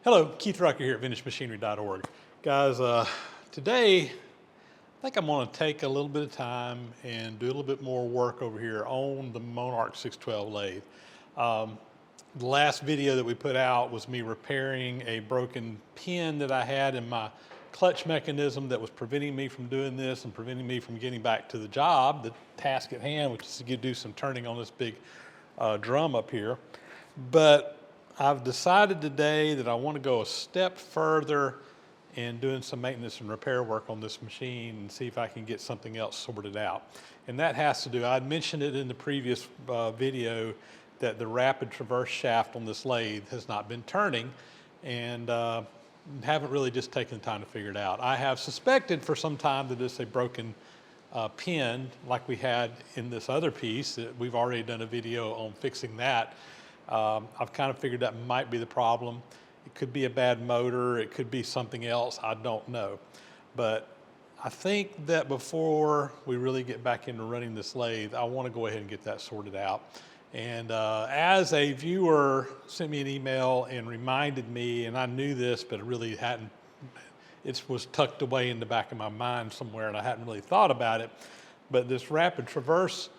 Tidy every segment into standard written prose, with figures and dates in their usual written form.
Hello, Keith Rucker here at VintageMachinery.org. Guys, today I think I'm going to take a little bit of time and do a little bit more work over here on the Monarch 612 lathe. The last video that we put out was me repairing a broken pin that I had in my clutch mechanism that was preventing me from doing this and preventing me from getting back to the job, the task at hand, which is to do some turning on this big drum up here. But I've decided today that I want to go a step further in doing some maintenance and repair work on this machine and see if I can get something else sorted out. And that has to do, I'd mentioned it in the previous video, that the rapid traverse shaft on this lathe has not been turning, and haven't really just taken the time to figure it out. I have suspected for some time that it's a broken pin like we had in this other piece. That we've already done a video on fixing that. I've kind of figured that might be the problem. It could be a bad motor, it could be something else, I don't know. But I think that before we really get back into running this lathe, I want to go ahead and get that sorted out. And as a viewer sent me an email and reminded me, and I knew this, but it really hadn't, it was tucked away in the back of my mind somewhere and I hadn't really thought about it. But this rapid traverse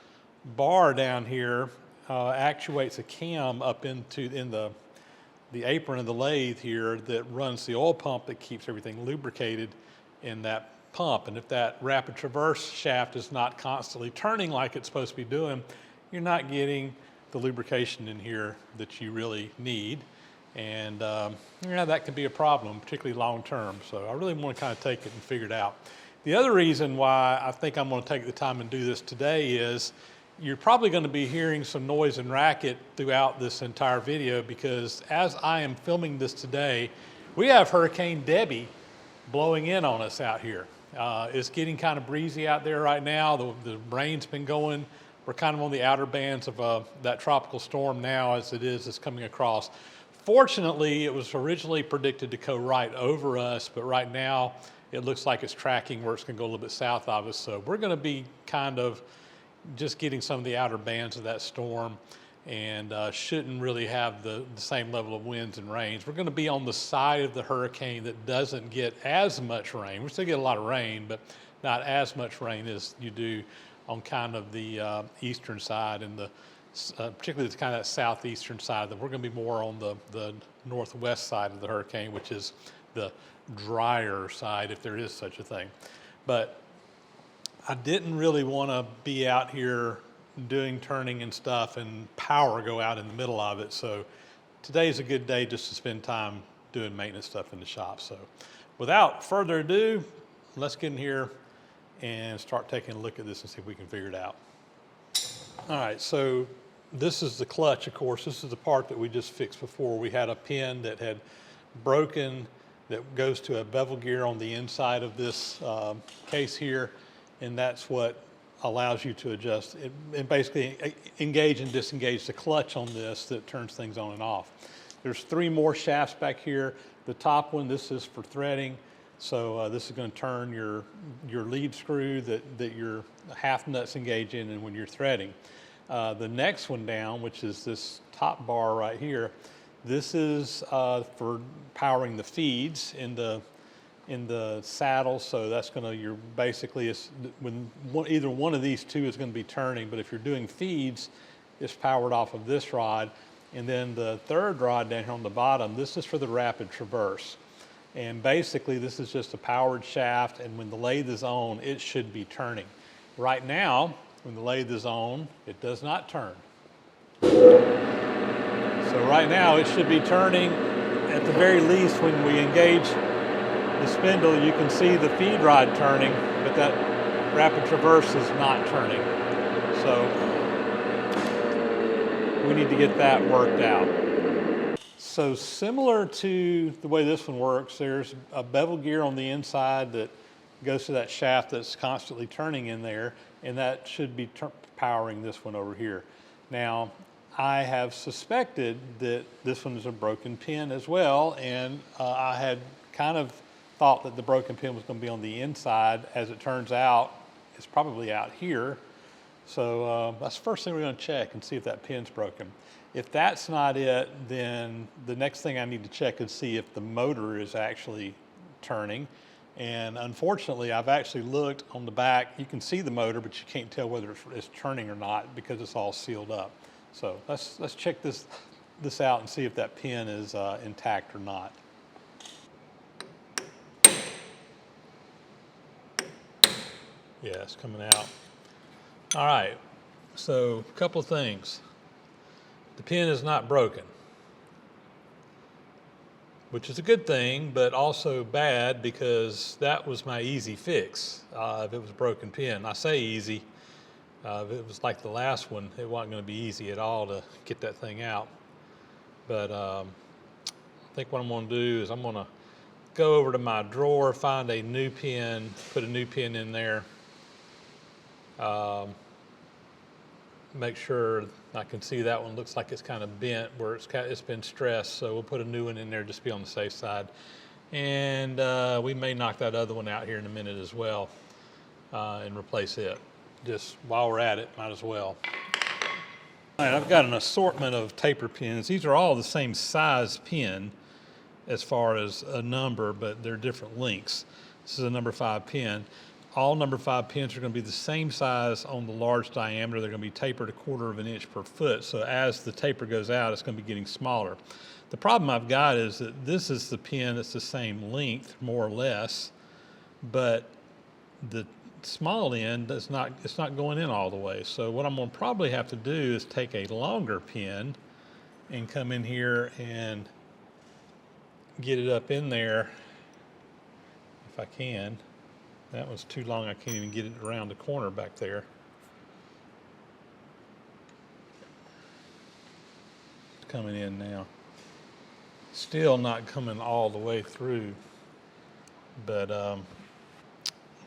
bar down here actuates a cam up in the apron of the lathe here that runs the oil pump that keeps everything lubricated in that pump. And if that rapid traverse shaft is not constantly turning like it's supposed to be doing, you're not getting the lubrication in here that you really need. And that can be a problem, particularly long term. So I really want to kind of take it and figure it out. The other reason why I think I'm going to take the time and do this today is you're probably going to be hearing some noise and racket throughout this entire video, because as I am filming this today, we have Hurricane Debbie blowing in on us out here. It's getting kind of breezy out there right now. The rain's been going. We're kind of on the outer bands of that tropical storm now as it's coming across. Fortunately, it was originally predicted to go right over us, but right now it looks like it's tracking where it's going to go a little bit south of us. So we're going to be kind of just getting some of the outer bands of that storm, and shouldn't really have the same level of winds and rains. We're going to be on the side of the hurricane that doesn't get as much rain. We still get a lot of rain, but not as much rain as you do on kind of the eastern side, and particularly the kind of that southeastern side. That we're going to be more on the northwest side of the hurricane, which is the drier side, if there is such a thing. But I didn't really want to be out here doing turning and stuff and power go out in the middle of it. So today's a good day just to spend time doing maintenance stuff in the shop. So without further ado, let's get in here and start taking a look at this and see if we can figure it out. All right, so this is the clutch, of course. This is the part that we just fixed before. We had a pin that had broken that goes to a bevel gear on the inside of this case here. And that's what allows you to adjust it, and basically engage and disengage the clutch on this that turns things on and off. There's 3 more shafts back here. The top one, this is for threading. So this is going to turn your lead screw that your half nuts engage in and when you're threading. The next one down, which is this top bar right here, this is for powering the feeds in the saddle. So that's going to, when either one of these two is going to be turning, but if you're doing feeds, it's powered off of this rod. And then the third rod down here on the bottom, this is for the rapid traverse. And basically this is just a powered shaft, and when the lathe is on, it should be turning. Right now, when the lathe is on, it does not turn. So right now it should be turning. At the very least, when we engage the spindle, you can see the feed rod turning, but that rapid traverse is not turning. So we need to get that worked out. So similar to the way this one works, there's a bevel gear on the inside that goes to that shaft that's constantly turning in there, and that should be powering this one over here. Now, I have suspected that this one is a broken pin as well, and I had kind of thought that the broken pin was going to be on the inside. As it turns out, it's probably out here. So that's the first thing we're going to check and see if that pin's broken. If that's not it, then the next thing I need to check is see if the motor is actually turning. And unfortunately, I've actually looked on the back. You can see the motor, but you can't tell whether it's turning or not because it's all sealed up. So let's check this out and see if that pin is intact or not. Yeah, it's coming out. All right, so a couple of things. The pin is not broken, which is a good thing, but also bad because that was my easy fix if it was a broken pin. I say easy. If it was like the last one, it wasn't going to be easy at all to get that thing out. But I think what I'm going to do is I'm going to go over to my drawer, find a new pin, put a new pin in there. Make sure I can see that one looks like it's kind of bent where it's been stressed, so we'll put a new one in there just to be on the safe side. And we may knock that other one out here in a minute as well and replace it. Just while we're at it, might as well. All right, I've got an assortment of taper pins. These are all the same size pin as far as a number, but they're different lengths. This is a number 5 pin. All number 5 pins are going to be the same size on the large diameter. They're going to be tapered 1/4 of an inch per foot. So as the taper goes out, it's going to be getting smaller. The problem I've got is that this is the pin that's the same length, more or less, but the small end it's not going in all the way. So what I'm going to probably have to do is take a longer pin and come in here and get it up in there if I can. That was too long. I can't even get it around the corner back there. It's coming in now. Still not coming all the way through, but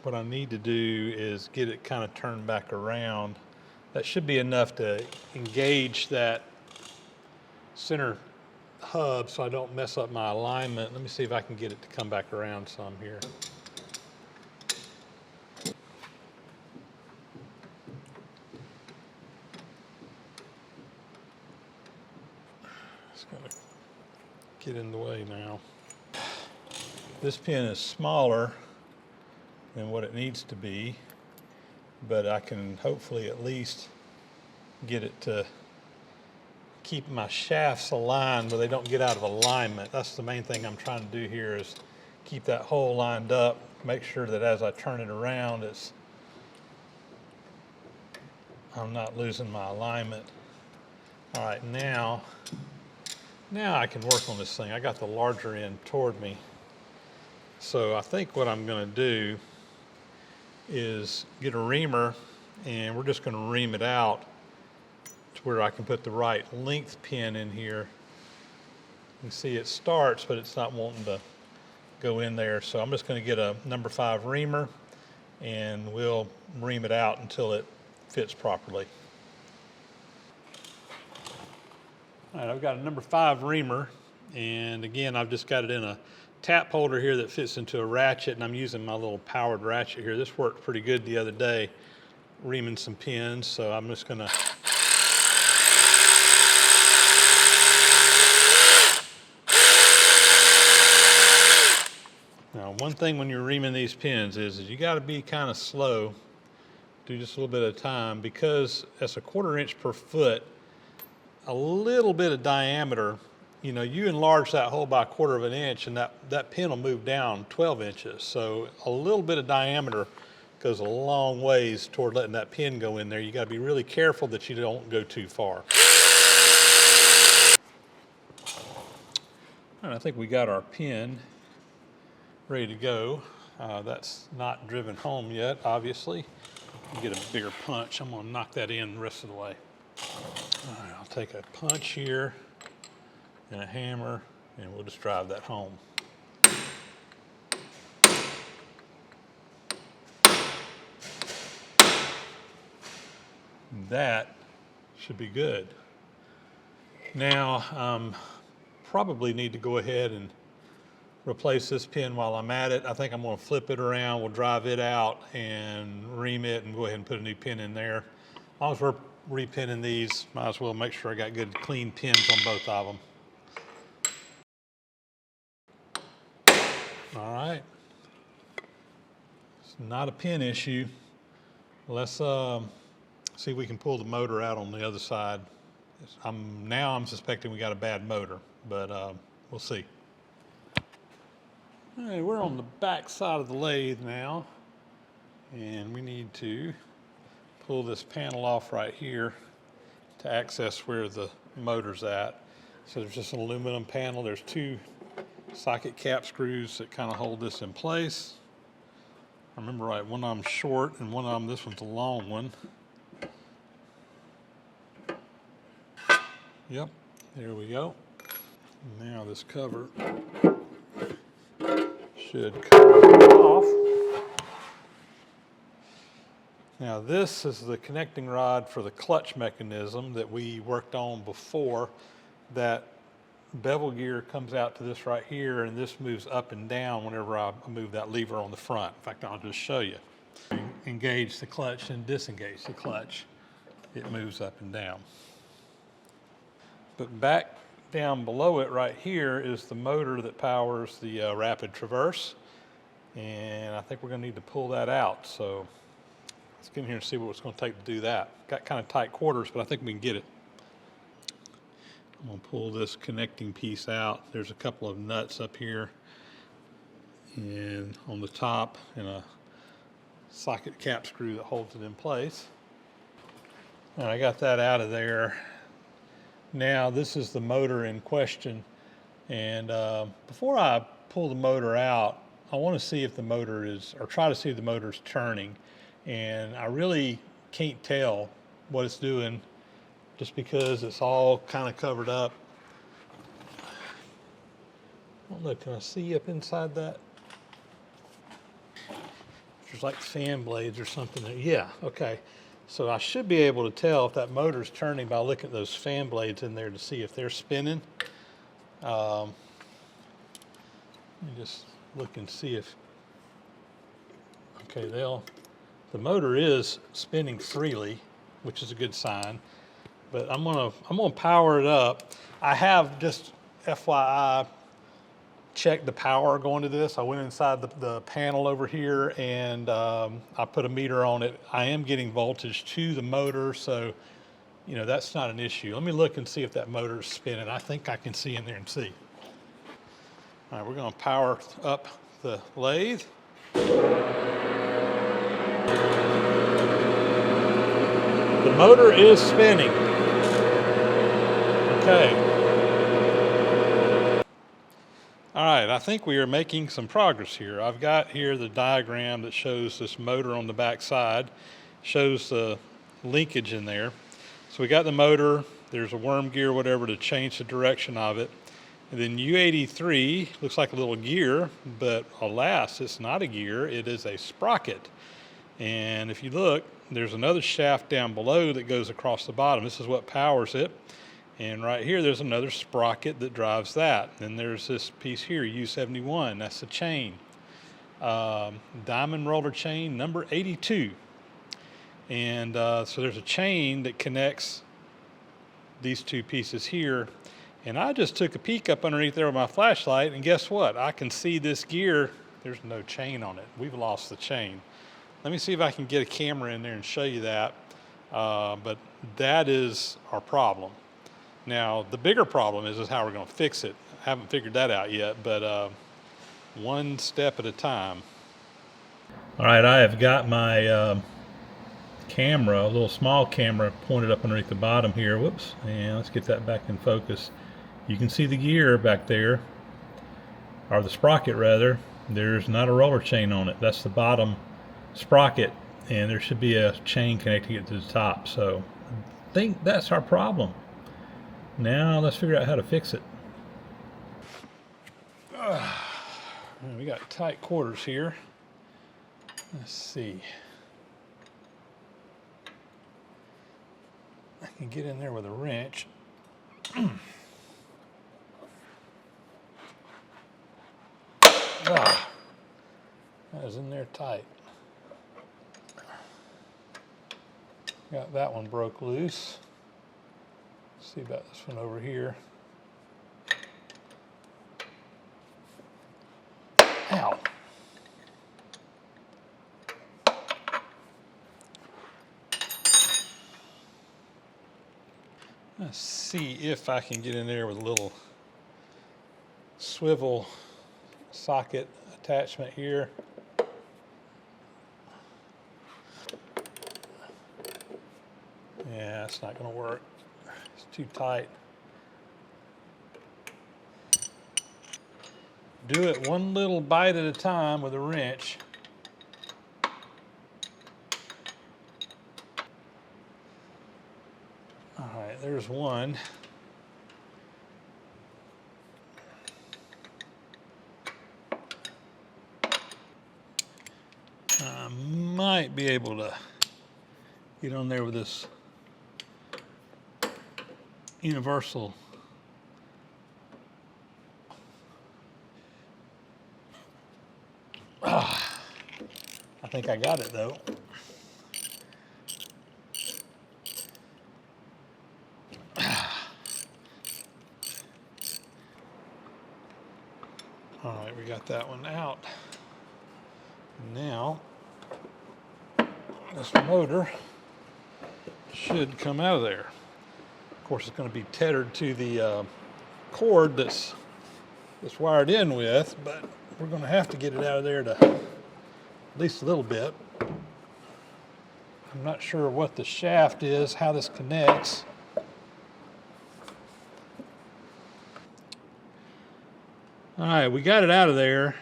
what I need to do is get it kind of turned back around. That should be enough to engage that center hub so I don't mess up my alignment. Let me see if I can get it to come back around some here. It's gonna get in the way now. This pin is smaller than what it needs to be, but I can hopefully at least get it to keep my shafts aligned where they don't get out of alignment. That's the main thing I'm trying to do here, is keep that hole lined up, make sure that as I turn it around, I'm not losing my alignment. All right, now I can work on this thing. I got the larger end toward me. So I think what I'm going to do is get a reamer, and we're just going to ream it out to where I can put the right length pin in here. You can see it starts, but it's not wanting to go in there. So I'm just going to get a number 5 reamer, and we'll ream it out until it fits properly. All right, I've got a number 5 reamer, and again, I've just got it in a tap holder here that fits into a ratchet, and I'm using my little powered ratchet here. This worked pretty good the other day, reaming some pins, so I'm just gonna Now, one thing when you're reaming these pins is you got to be kind of slow, do just a little bit at a time, because that's 1/4 inch per foot. A little bit of diameter, you know, you enlarge that hole by 1/4 of an inch, and that pin will move down 12 inches. So a little bit of diameter goes a long ways toward letting that pin go in there. You got to be really careful that you don't go too far. And I think we got our pin ready to go. That's not driven home yet, obviously. Get a bigger punch. I'm going to knock that in the rest of the way. All right, I'll take a punch here and a hammer, and we'll just drive that home. That should be good. Now, probably need to go ahead and replace this pin while I'm at it. I think I'm going to flip it around. We'll drive it out and ream it and go ahead and put a new pin in there. long as we're repinning these, might as well make sure I got good clean pins on both of them. All right, it's not a pin issue. Let's see if we can pull the motor out on the other side. Now I'm suspecting we got a bad motor, but we'll see. All right, we're on the back side of the lathe now, and we need to pull this panel off right here to access where the motor's at. So there's just an aluminum panel. There's two socket cap screws that kind of hold this in place. I remember right, one of them's short and one of them, this one's a long one. Yep, there we go. Now this cover should come off. Now this is the connecting rod for the clutch mechanism that we worked on before. That bevel gear comes out to this right here, and this moves up and down whenever I move that lever on the front. In fact, I'll just show you. Engage the clutch and disengage the clutch. It moves up and down. But back down below it right here is the motor that powers the Rapid Traverse. And I think we're gonna need to pull that out. So let's get in here and see what it's gonna take to do that. Got kind of tight quarters, but I think we can get it. I'm gonna pull this connecting piece out. There's a couple of nuts up here and on the top, and a socket cap screw that holds it in place. All right, I got that out of there. Now this is the motor in question, and before I pull the motor out, I want to see if the motor is, or try to see if the motor is turning, and I really can't tell what it's doing just because it's all kind of covered up. Oh look, can I see up inside that? There's like fan blades or something there. Yeah, okay. So I should be able to tell if that motor's turning by looking at those fan blades in there to see if they're spinning. Let me just look and see if, okay, the motor is spinning freely, which is a good sign. But I'm gonna power it up. I have, just FYI, checked the power going to this. I went inside the panel over here, and I put a meter on it. I am getting voltage to the motor, so you know that's not an issue. Let me look and see if that motor is spinning. I think I can see in there and see. All right, we're gonna power up the lathe. The motor is spinning. Okay. All right, I think we are making some progress here. I've got here the diagram that shows this motor on the back side, shows the linkage in there. So we got the motor, there's a worm gear, whatever, to change the direction of it. And then U83 looks like a little gear, but alas, it's not a gear, it is a sprocket. And if you look, there's another shaft down below that goes across the bottom. This is what powers it. And right here, there's another sprocket that drives that. Then there's this piece here, U71, that's the chain. Diamond roller chain number 82. And so there's a chain that connects these two pieces here. And I just took a peek up underneath there with my flashlight, and guess what? I can see this gear, there's no chain on it. We've lost the chain. Let me see if I can get a camera in there and show you that. But that is our problem. Now, the bigger problem is how we're going to fix it. I haven't figured that out yet, but one step at a time. All right, I have got my camera, a little small camera, pointed up underneath the bottom here. Whoops, and let's get that back in focus. You can see the gear back there, or the sprocket rather. There's not a roller chain on it. That's the bottom sprocket, and there should be a chain connecting it to the top. So I think that's our problem. Now let's figure out how to fix it. We got tight quarters here. Let's see. I can get in there with a wrench. That is in there tight. Got that one broke loose. Let's see about this one over here. Ow. Let's see if I can get in there with a little swivel socket attachment here. Yeah, it's not going to work. It's too tight. Do it one little bite at a time with a wrench. All right, there's one. I might be able to get on there with this universal. I think I got it though. All right, we got that one out. Now, this motor should come out of there. Of course, it's going to be tethered to the cord that's wired in with, but we're going to have to get it out of there to at least a little bit. I'm not sure what the shaft is, how this connects. All right, we got it out of there.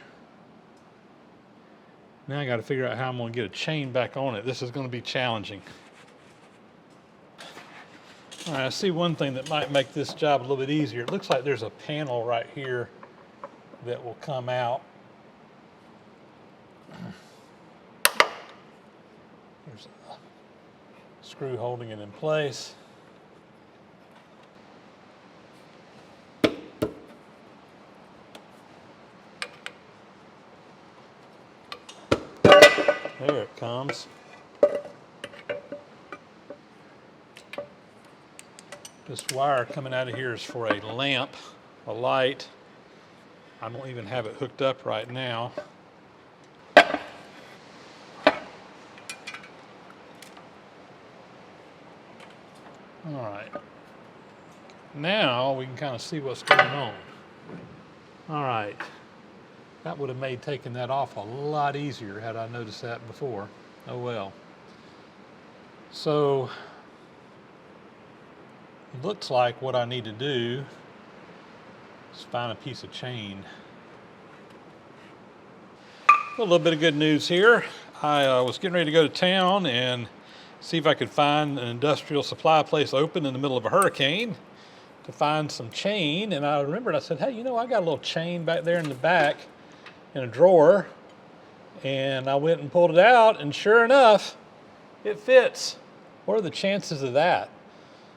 Now I got to figure out how I'm going to get a chain back on it. This is going to be challenging. All right, I see one thing that might make this job a little bit easier. It looks like there's a panel right here that will come out. There's a screw holding it in place. There it comes. This wire coming out of here is for a lamp, a light. I don't even have it hooked up right now. All right. Now we can kind of see what's going on. All right. That would have made taking that off a lot easier had I noticed that before. Oh well. So, it looks like what I need to do is find a piece of chain. A little bit of good news here. I was getting ready to go to town and see if I could find an industrial supply place open in the middle of a hurricane to find some chain. And I remembered, I said, hey, you know, I got a little chain back there in the back in a drawer. And I went and pulled it out, and sure enough, it fits. What are the chances of that?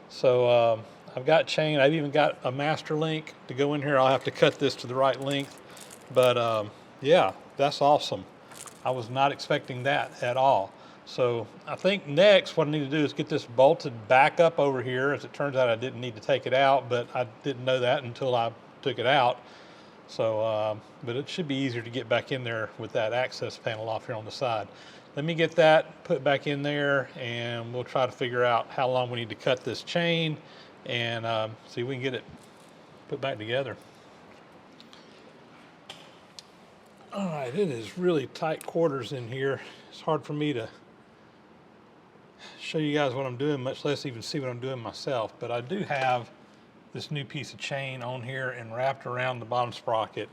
So I've got chain. I've even got a master link to go in here. I'll have to cut this to the right length. But yeah, that's awesome. I was not expecting that at all. So I think next what I need to do is get this bolted back up over here. As it turns out, I didn't need to take it out, but I didn't know that until I took it out. So, but it should be easier to get back in there with that access panel off here on the side. Let me get that put back in there, and we'll try to figure out how long we need to cut this chain and see if we can get it put back together. All right, it is really tight quarters in here. It's hard for me to show you guys what I'm doing, much less even see what I'm doing myself. But I do have this new piece of chain on here and wrapped around the bottom sprocket.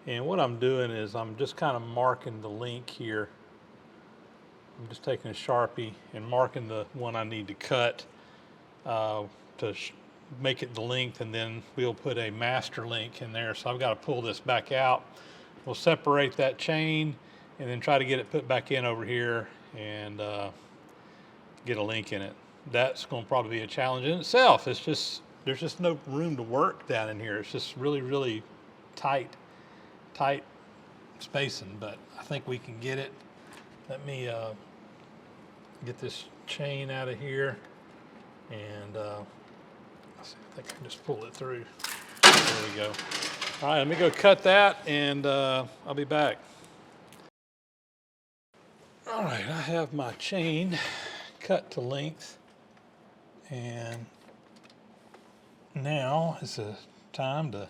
And what I'm doing is I'm just kind of marking the link here. I'm just taking a Sharpie and marking the one I need to cut to make it the length, and then we'll put a master link in there. So I've got to pull this back out. We'll separate that chain and then try to get it put back in over here and get a link in it. That's going to probably be a challenge in itself. It's just, there's just no room to work down in here. It's just really, really tight spacing, but I think we can get it. Let me get this chain out of here, and let's see, I think I can just pull it through. There we go. All right, let me go cut that, and I'll be back. All right, I have my chain cut to length, and now is the time to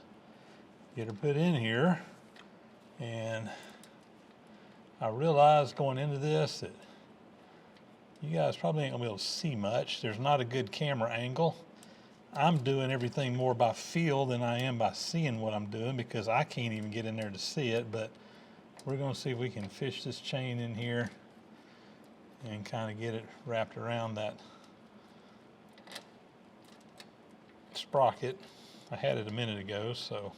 get her put in here. And I realized going into this that you guys probably ain't gonna be able to see much. There's not a good camera angle. I'm doing everything more by feel than I am by seeing what I'm doing, because I can't even get in there to see it. But we're gonna see if we can fish this chain in here and kind of get it wrapped around that sprocket. I had it a minute ago, so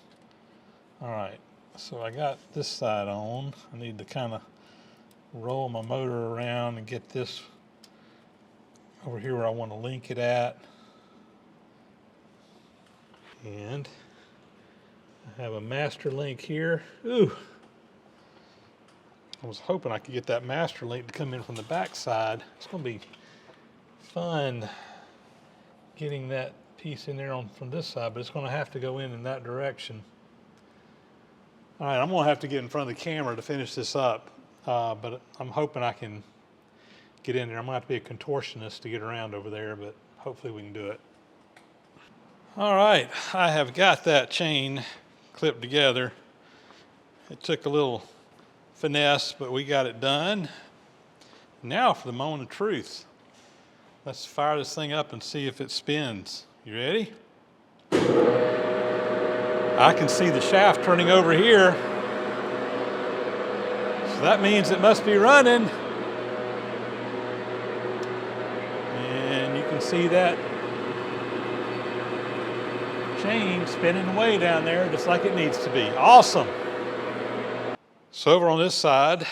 all right. So I got this side on. I need to kind of roll my motor around and get this over here where I want to link it at. And I have a master link here. Ooh. I was hoping I could get that master link to come in from the back side. It's going to be fun getting that piece in there from this side, but it's going to have to go in that direction. All right, I'm going to have to get in front of the camera to finish this up, but I'm hoping I can get in there. I'm going to have to be a contortionist to get around over there, but hopefully we can do it. All right, I have got that chain clipped together. It took a little finesse, but we got it done. Now for the moment of truth. Let's fire this thing up and see if it spins. You ready? I can see the shaft turning over here. So that means it must be running. And you can see that chain spinning away down there just like it needs to be. Awesome. So over on this side,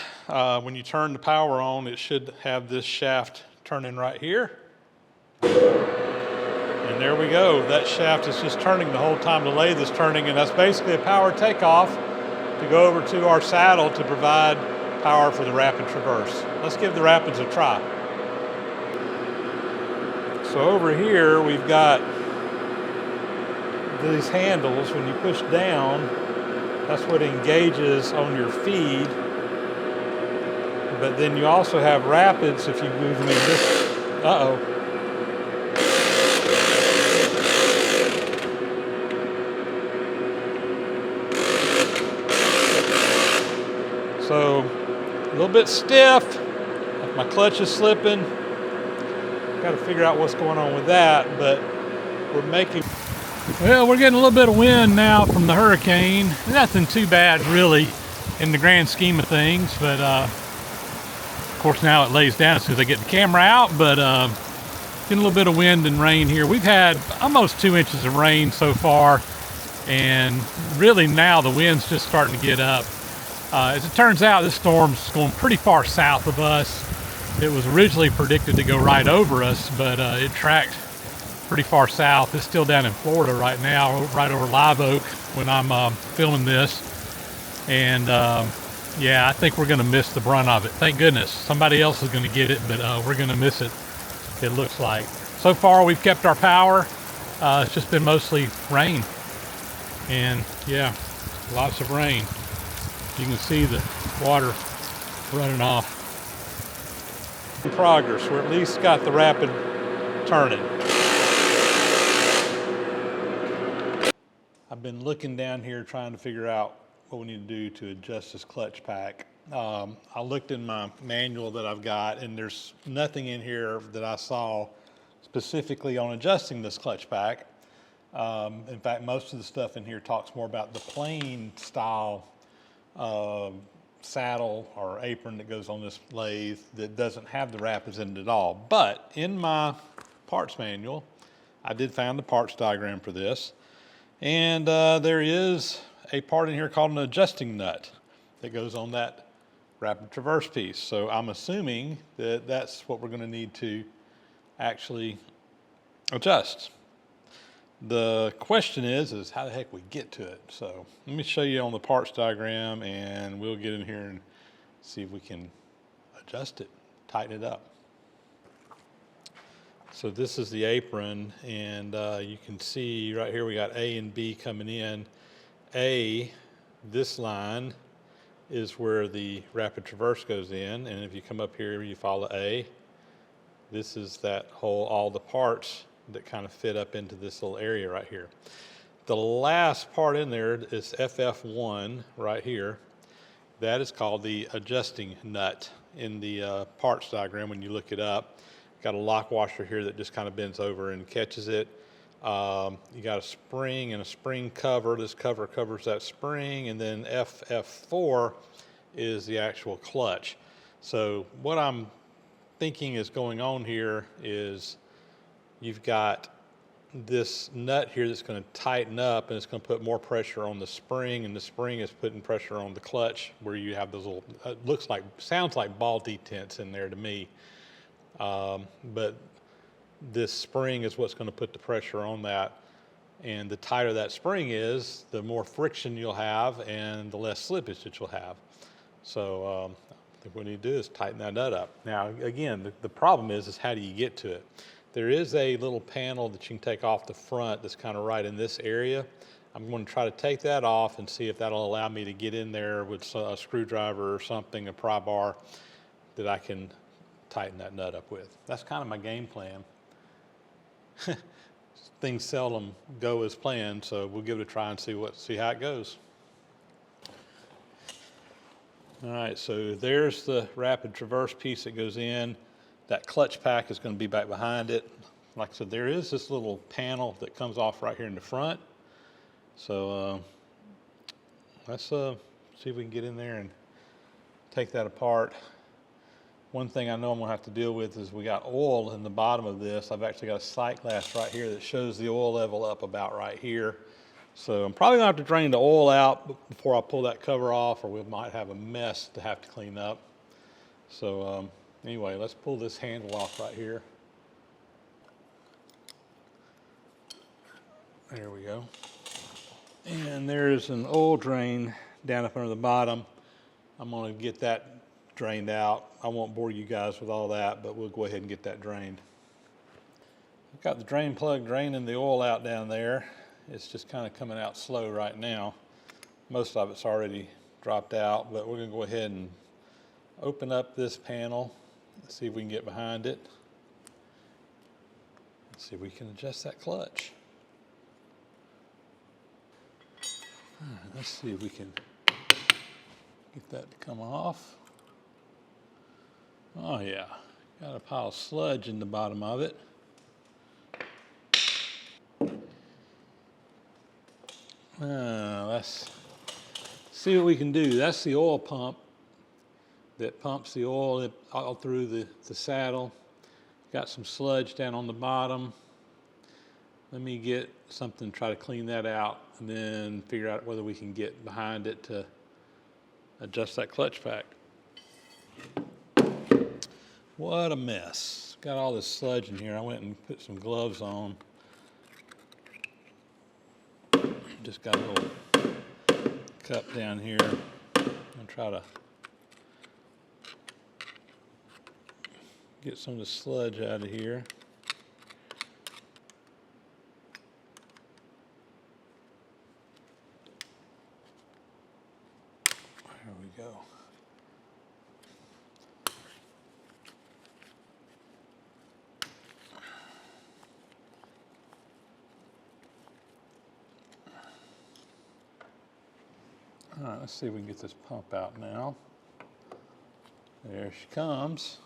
when you turn the power on, it should have this shaft turning right here. And there we go. That shaft is just turning the whole time the lathe is turning, and that's basically a power takeoff to go over to our saddle to provide power for the rapid traverse. Let's give the rapids a try. So over here we've got these handles. When you push down, that's what engages on your feed. But then you also have rapids if you move them in this. Uh-oh. So a little bit stiff, like my clutch is slipping. Got to figure out what's going on with that, but we're making. Well, we're getting a little bit of wind now from the hurricane. Nothing too bad really in the grand scheme of things, but of course now it lays down as soon as I get the camera out, but getting a little bit of wind and rain here. We've had almost 2 inches of rain so far, and really now the wind's just starting to get up. As it turns out, this storm's going pretty far south of us. It was originally predicted to go right over us, but it tracked pretty far south. It's still down in Florida right now, right over Live Oak when I'm filming this. And yeah, I think we're going to miss the brunt of it. Thank goodness. Somebody else is going to get it, but we're going to miss it, it looks like. So far, we've kept our power. It's just been mostly rain. And yeah, lots of rain. You can see the water running off. In progress, we're at least got the rapid turning. I've been looking down here trying to figure out what we need to do to adjust this clutch pack. I looked in my manual that I've got, and there's nothing in here that I saw specifically on adjusting this clutch pack. In fact, most of the stuff in here talks more about the plain style saddle or apron that goes on this lathe that doesn't have the rapids in it at all. But in my parts manual, I did find the parts diagram for this, and there is a part in here called an adjusting nut that goes on that rapid traverse piece. So I'm assuming that that's what we're going to need to actually adjust. The question is how the heck we get to it. So let me show you on the parts diagram, and we'll get in here and see if we can adjust it, tighten it up. So this is the apron, and you can see right here we got A and B coming in. A, this line is where the rapid traverse goes in, and if you come up here, you follow A. This is that whole, all the parts that kind of fit up into this little area right here. The last part in there is FF1 right here. That is called the adjusting nut in the parts diagram when you look it up. Got a lock washer here that just kind of bends over and catches it. You got a spring and a spring cover. This cover covers that spring, and then FF4 is the actual clutch. So what I'm thinking is going on here is you've got this nut here that's going to tighten up, and it's going to put more pressure on the spring, and the spring is putting pressure on the clutch where you have those little, sounds like ball detents in there to me. But this spring is what's going to put the pressure on that, and the tighter that spring is, the more friction you'll have and the less slippage that you'll have. So I think what we need to do is tighten that nut up. Now again, the problem is how do you get to it? There is a little panel that you can take off the front that's kind of right in this area. I'm going to try to take that off and see if that'll allow me to get in there with a screwdriver or something, a pry bar, that I can tighten that nut up with. That's kind of my game plan. Things seldom go as planned, so we'll give it a try and see how it goes. All right, so there's the rapid traverse piece that goes in. That clutch pack is going to be back behind it. Like I said, there is this little panel that comes off right here in the front. So let's see if we can get in there and take that apart. One thing I know I'm going to have to deal with is we got oil in the bottom of this. I've actually got a sight glass right here that shows the oil level up about right here. So I'm probably going to have to drain the oil out before I pull that cover off, or we might have a mess to have to clean up. So anyway, let's pull this handle off right here. There we go. And there's an oil drain down up under the bottom. I'm going to get that drained out. I won't bore you guys with all that, but we'll go ahead and get that drained. I've got the drain plug draining the oil out down there. It's just kind of coming out slow right now. Most of it's already dropped out, but we're going to go ahead and open up this panel. Let's see if we can get behind it. Let's see if we can adjust that clutch. All right, let's see if we can get that to come off. Oh yeah, got a pile of sludge in the bottom of it. Let's see what we can do. That's the oil pump that pumps the oil all through the saddle. Got some sludge down on the bottom. Let me get something, try to clean that out, and then figure out whether we can get behind it to adjust that clutch pack. What a mess. Got all this sludge in here. I went and put some gloves on. Just got a little cup down here. I'm try to get some of the sludge out of here. There we go. All right, let's see if we can get this pump out now. There she comes.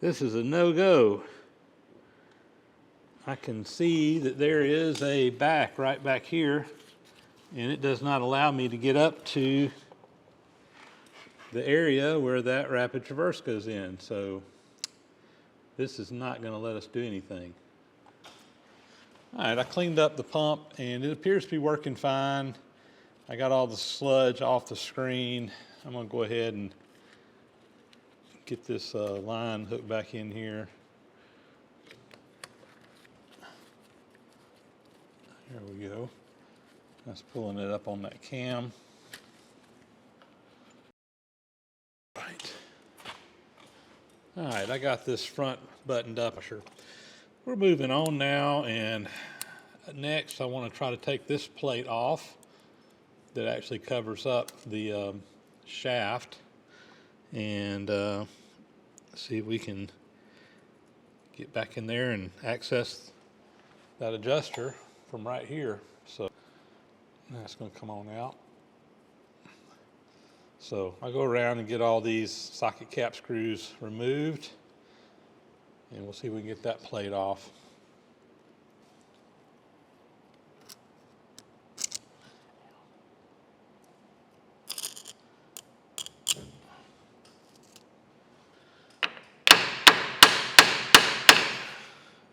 This is a no-go. I can see that there is a back right back here, and it does not allow me to get up to the area where that rapid traverse goes in. So this is not going to let us do anything. All right, I cleaned up the pump and it appears to be working fine. I got all the sludge off the screen. I'm going to go ahead and get this line hooked back in here. There we go. That's pulling it up on that cam. Right. All right, I got this front buttoned up. Sure. We're moving on now, and next I want to try to take this plate off that actually covers up the shaft, and see if we can get back in there and access that adjuster from right here. So that's going to come on out. So I'll go around and get all these socket cap screws removed, and we'll see if we can get that plate off.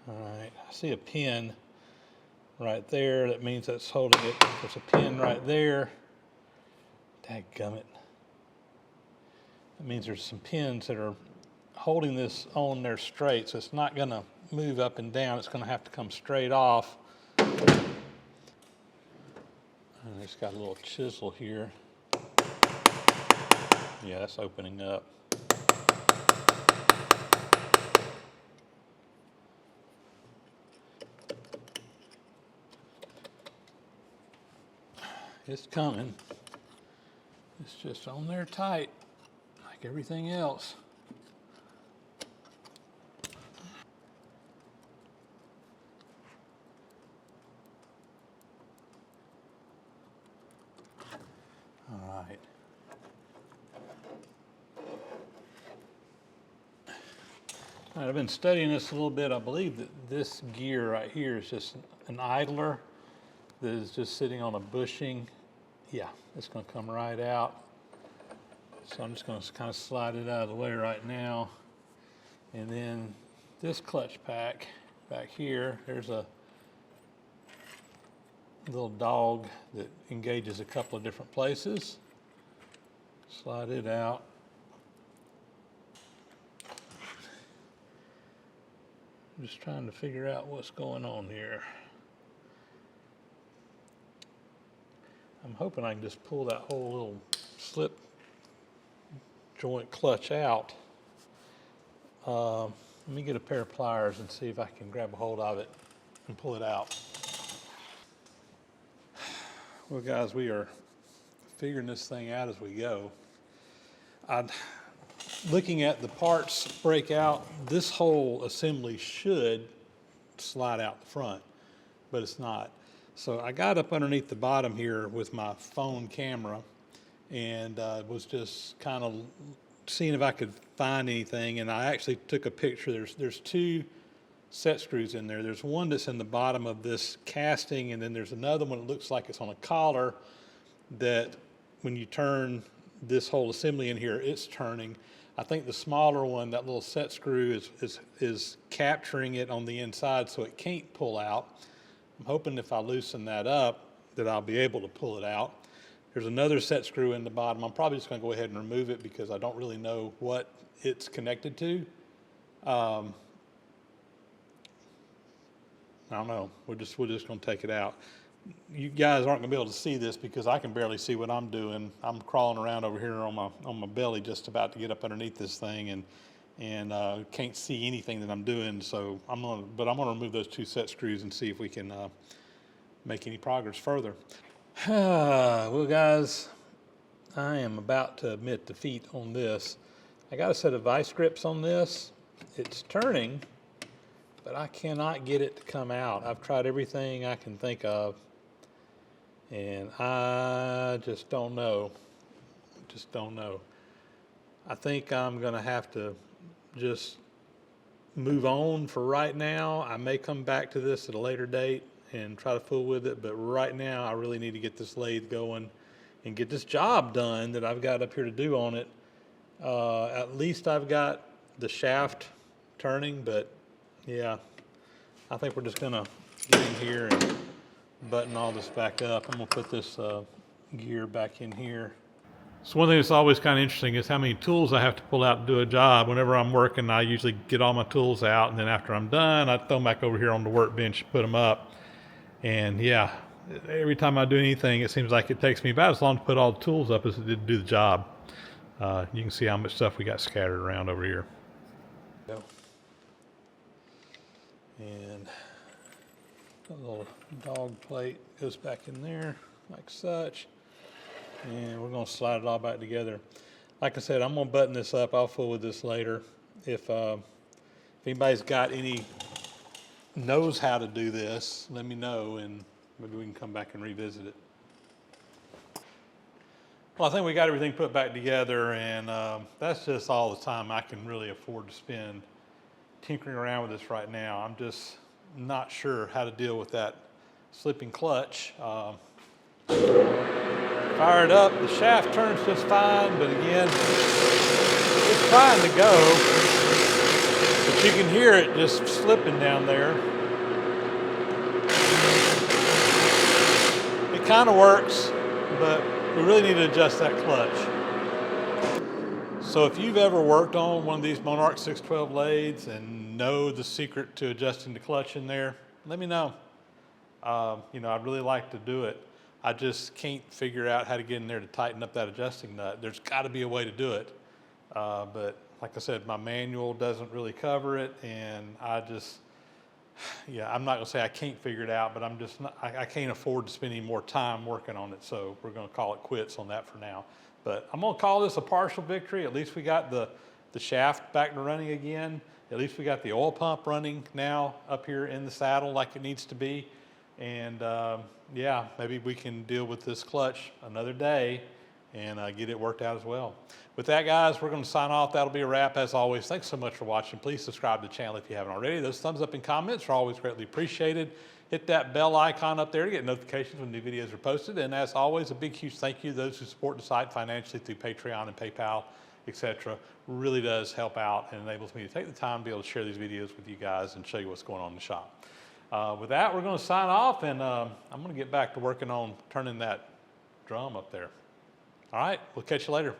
All right, I see a pin right there. That means that's holding it. There's a pin right there. Dadgummit. That means there's some pins that are holding this on there straight, so it's not going to move up and down. It's going to have to come straight off. And it's got a little chisel here. Yeah, that's opening up. It's coming. It's just on there tight, like everything else. All right. All right, I've been studying this a little bit. I believe that this gear right here is just an idler that is just sitting on a bushing. Yeah, it's going to come right out. So I'm just going to kind of slide it out of the way right now. And then this clutch pack back here, there's a little dog that engages a couple of different places. Slide it out. I'm just trying to figure out what's going on here. I'm hoping I can just pull that whole little slip joint clutch out. Let me get a pair of pliers and see if I can grab a hold of it and pull it out. Well, guys, we are figuring this thing out as we go. Looking at the parts break out, this whole assembly should slide out the front, but it's not. So I got up underneath the bottom here with my phone camera and was just kind of seeing if I could find anything, and I actually took a picture. There's two set screws in there. There's one that's in the bottom of this casting, and then there's another one that looks like it's on a collar that when you turn this whole assembly in here, it's turning. I think the smaller one, that little set screw is capturing it on the inside so it can't pull out. I'm hoping if I loosen that up that I'll be able to pull it out. There's another set screw in the bottom. I'm probably just going to go ahead and remove it because I don't really know what it's connected to. I don't know. We're just going to take it out. You guys aren't going to be able to see this because I can barely see what I'm doing. I'm crawling around over here on my belly, just about to get up underneath this thing, and can't see anything that I'm doing. So I'm going to remove those two set screws and see if we can make any progress further. Well, guys, I am about to admit defeat on this. I got a set of vice grips on this. It's turning, but I cannot get it to come out. I've tried everything I can think of, and I just don't know. I think I'm going to have to just move on for right now. I may come back to this at a later date and try to fool with it, but right now I really need to get this lathe going and get this job done that I've got up here to do on it. At least I've got the shaft turning, but yeah, I think we're just gonna get in here and button all this back up. I'm gonna put this gear back in here. So one thing that's always kind of interesting is how many tools I have to pull out to do a job. Whenever I'm working, I usually get all my tools out, and then after I'm done, I throw them back over here on the workbench, put them up. And yeah, every time I do anything, it seems like it takes me about as long to put all the tools up as it did to do the job. You can see how much stuff we got scattered around over here. Go. And a little dog plate goes back in there like such. And we're going to slide it all back together. Like I said, I'm going to button this up. I'll fool with this later. If anybody's got knows how to do this, let me know, and maybe we can come back and revisit it. Well, I think we got everything put back together, and that's just all the time I can really afford to spend tinkering around with this right now. I'm just not sure how to deal with that slipping clutch. Fire it up, the shaft turns just fine, but again, it's trying to go, but you can hear it just slipping down there. It kind of works, but we really need to adjust that clutch. So if you've ever worked on one of these Monarch 612 lathes and know the secret to adjusting the clutch in there, let me know. I'd really like to do it. I just can't figure out how to get in there to tighten up that adjusting nut. There's got to be a way to do it. But like I said, my manual doesn't really cover it, and I'm not gonna say I can't figure it out, but I can't afford to spend any more time working on it. So we're gonna call it quits on that for now. But I'm gonna call this a partial victory. At least we got the shaft back to running again. At least we got the oil pump running now up here in the saddle like it needs to be. And yeah, maybe we can deal with this clutch another day and get it worked out as well. With that, guys, we're going to sign off. That'll be a wrap. As always, thanks so much for watching. Please subscribe to the channel if you haven't already. Those thumbs up and comments are always greatly appreciated. Hit that bell icon up there to get notifications when new videos are posted. And as always, a big, huge thank you to those who support the site financially through Patreon and PayPal, etc. Really does help out and enables me to take the time to be able to share these videos with you guys and show you what's going on in the shop. With that, we're going to sign off, and I'm going to get back to working on turning that drum up there. All right, we'll catch you later.